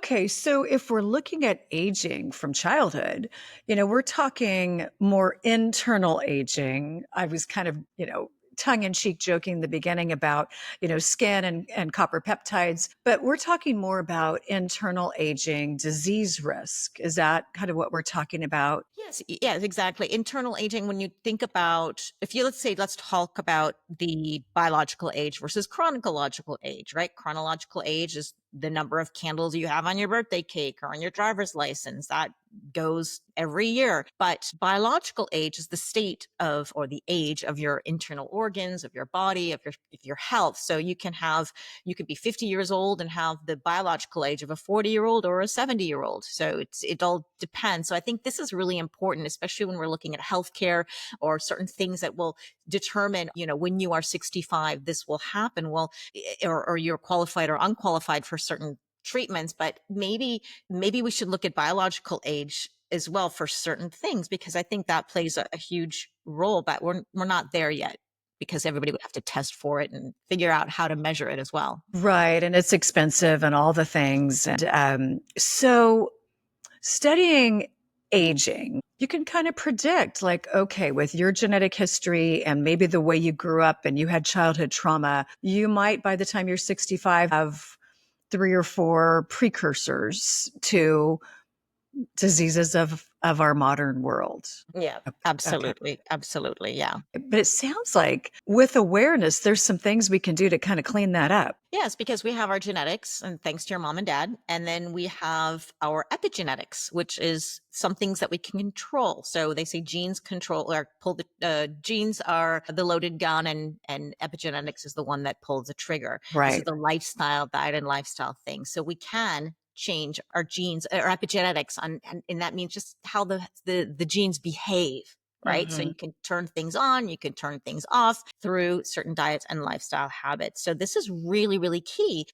Okay, so if we're looking at aging from childhood, we're talking more internal aging. I was kind of, tongue in cheek joking in the beginning about, skin and copper peptides, but we're talking more about internal aging, disease risk. Is that kind of what we're talking about? Yes, exactly. Internal aging, when you think about, if you, let's talk about the biological age versus chronological age, right? Chronological age is the number of candles you have on your birthday cake or on your driver's license. That goes every year. But biological age is the state of, or the age of your internal organs, of your body, of your health. So you could be 50 years old and have the biological age of a 40-year-old or a 70-year-old. So it all depends. So I think this is really important, especially when we're looking at healthcare or certain things that will determine, when you are 65, this will happen. Well, or you're qualified or unqualified for certain treatments, but maybe we should look at biological age as well for certain things, because I think that plays a huge role, but we're not there yet, because everybody would have to test for it and figure out how to measure it as well. Right. And it's expensive and all the things. And so studying aging, you can kind of predict, like, okay, with your genetic history and maybe the way you grew up and you had childhood trauma, you might, by the time you're 65, have three or four precursors to diseases of our modern world. Yeah, Okay. absolutely. Absolutely. Yeah. But it sounds like with awareness, there's some things we can do to kind of clean that up. Yes, because we have our genetics, and thanks to your mom and dad. And then we have our epigenetics, which is some things that we can control. So they say genes control or pull the genes are the loaded gun, and epigenetics is the one that pulls the trigger. This is Right. the lifestyle, diet, and lifestyle thing. So we can change our genes or epigenetics and that means just how the genes behave. Right. So Hmm. you can turn things on, you can turn things off through certain diets and lifestyle habits. So this is really, really key.